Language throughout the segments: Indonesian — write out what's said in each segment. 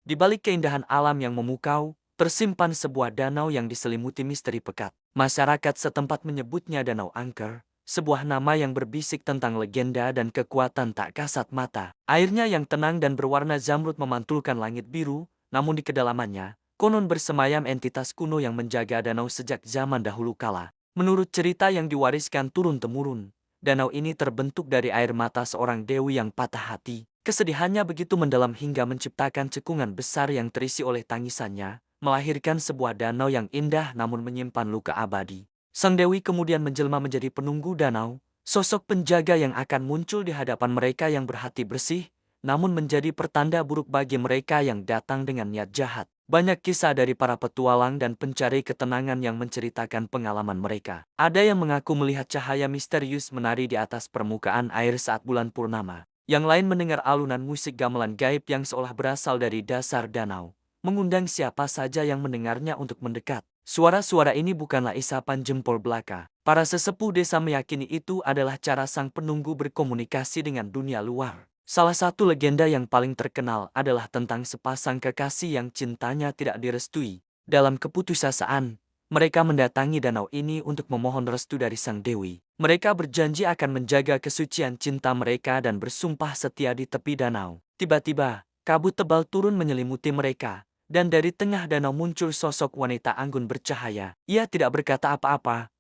Di balik keindahan alam yang memukau, tersimpan sebuah danau yang diselimuti misteri pekat. Masyarakat setempat menyebutnya Danau Angker, sebuah nama yang berbisik tentang legenda dan kekuatan tak kasat mata. Airnya yang tenang dan berwarna zamrud memantulkan langit biru, namun di kedalamannya, konon bersemayam entitas kuno yang menjaga danau sejak zaman dahulu kala. Menurut cerita yang diwariskan turun-temurun, danau ini terbentuk dari air mata seorang dewi yang patah hati. Kesedihannya begitu mendalam hingga menciptakan cekungan besar yang terisi oleh tangisannya, melahirkan sebuah danau yang indah namun menyimpan luka abadi. Sang dewi kemudian menjelma menjadi penunggu danau, sosok penjaga yang akan muncul di hadapan mereka yang berhati bersih, namun menjadi pertanda buruk bagi mereka yang datang dengan niat jahat. Banyak kisah dari para petualang dan pencari ketenangan yang menceritakan pengalaman mereka. Ada yang mengaku melihat cahaya misterius menari di atas permukaan air saat bulan purnama. Yang lain mendengar alunan musik gamelan gaib yang seolah berasal dari dasar danau, mengundang siapa saja yang mendengarnya untuk mendekat. Suara-suara ini bukanlah isapan jempol belaka. Para sesepuh desa meyakini itu adalah cara sang penunggu berkomunikasi dengan dunia luar. Salah satu legenda yang paling terkenal adalah tentang sepasang kekasih yang cintanya tidak direstui. Dalam keputusasaan, mereka mendatangi danau ini untuk memohon restu dari sang dewi. Mereka berjanji akan menjaga kesucian cinta mereka dan bersumpah setia di tepi danau. Tiba-tiba, kabut tebal turun menyelimuti mereka, dan dari tengah danau muncul sosok wanita anggun bercahaya. Ia tidak berkata apa-apa,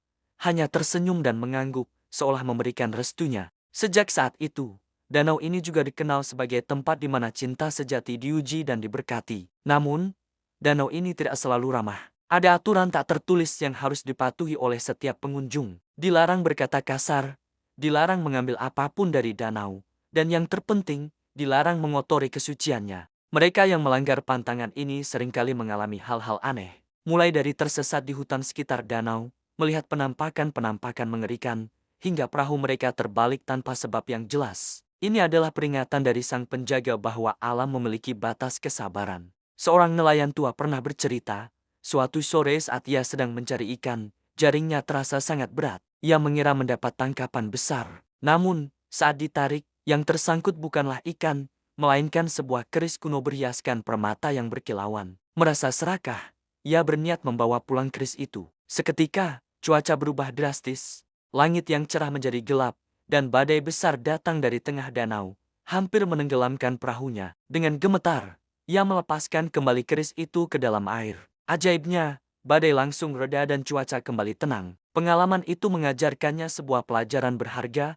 hanya tersenyum dan mengangguk, seolah memberikan restunya. Sejak saat itu, danau ini juga dikenal sebagai tempat di mana cinta sejati diuji dan diberkati. Namun, danau ini tidak selalu ramah. Ada aturan tak tertulis yang harus dipatuhi oleh setiap pengunjung. Dilarang berkata kasar, dilarang mengambil apapun dari danau, dan yang terpenting, dilarang mengotori kesuciannya. Mereka yang melanggar pantangan ini seringkali mengalami hal-hal aneh. Mulai dari tersesat di hutan sekitar danau, melihat penampakan-penampakan mengerikan, hingga perahu mereka terbalik tanpa sebab yang jelas. Ini adalah peringatan dari sang penjaga bahwa alam memiliki batas kesabaran. Seorang nelayan tua pernah bercerita, suatu sore saat ia sedang mencari ikan, jaringnya terasa sangat berat. Ia mengira mendapat tangkapan besar. Namun, saat ditarik, yang tersangkut bukanlah ikan, melainkan sebuah keris kuno berhiaskan permata yang berkilauan. Merasa serakah, ia berniat membawa pulang keris itu. Seketika, cuaca berubah drastis. Langit yang cerah menjadi gelap, dan badai besar datang dari tengah danau, hampir menenggelamkan perahunya. Dengan gemetar, ia melepaskan kembali keris itu ke dalam air. Ajaibnya, badai langsung reda dan cuaca kembali tenang. Pengalaman itu mengajarkannya sebuah pelajaran berharga.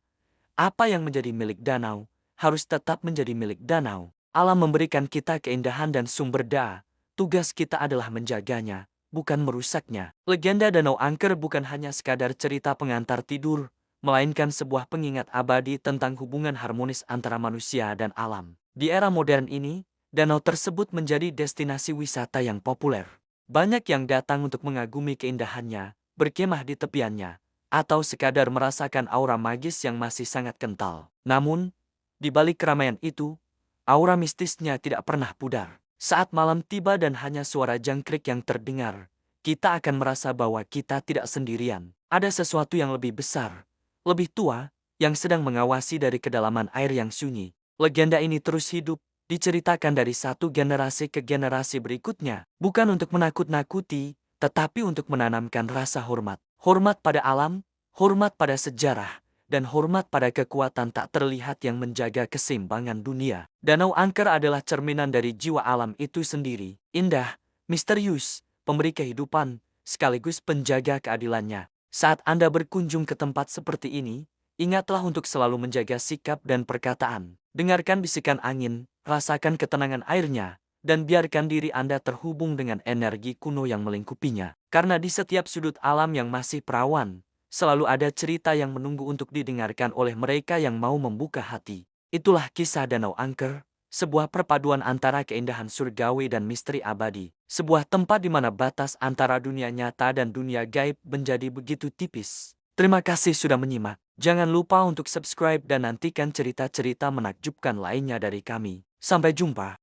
Apa yang menjadi milik danau, harus tetap menjadi milik danau. Alam memberikan kita keindahan dan sumber daya. Tugas kita adalah menjaganya, bukan merusaknya. Legenda Danau Angker bukan hanya sekadar cerita pengantar tidur, melainkan sebuah pengingat abadi tentang hubungan harmonis antara manusia dan alam. Di era modern ini, danau tersebut menjadi destinasi wisata yang populer. Banyak yang datang untuk mengagumi keindahannya, berkemah di tepiannya, atau sekadar merasakan aura magis yang masih sangat kental. Namun, di balik keramaian itu, aura mistisnya tidak pernah pudar. Saat malam tiba dan hanya suara jangkrik yang terdengar, kita akan merasa bahwa kita tidak sendirian. Ada sesuatu yang lebih besar, lebih tua, yang sedang mengawasi dari kedalaman air yang sunyi. Legenda ini terus hidup, diceritakan dari satu generasi ke generasi berikutnya, bukan untuk menakut-nakuti, tetapi untuk menanamkan rasa hormat. Hormat pada alam, hormat pada sejarah, dan hormat pada kekuatan tak terlihat yang menjaga keseimbangan dunia. Danau Angker adalah cerminan dari jiwa alam itu sendiri, indah, misterius, pemberi kehidupan, sekaligus penjaga keadilannya. Saat Anda berkunjung ke tempat seperti ini, ingatlah untuk selalu menjaga sikap dan perkataan. Dengarkan bisikan angin, rasakan ketenangan airnya, dan biarkan diri Anda terhubung dengan energi kuno yang melingkupinya. Karena di setiap sudut alam yang masih perawan, selalu ada cerita yang menunggu untuk didengarkan oleh mereka yang mau membuka hati. Itulah kisah Danau Angker, sebuah perpaduan antara keindahan surgawi dan misteri abadi. Sebuah tempat di mana batas antara dunia nyata dan dunia gaib menjadi begitu tipis. Terima kasih sudah menyimak. Jangan lupa untuk subscribe dan nantikan cerita-cerita menakjubkan lainnya dari kami. Sampai jumpa.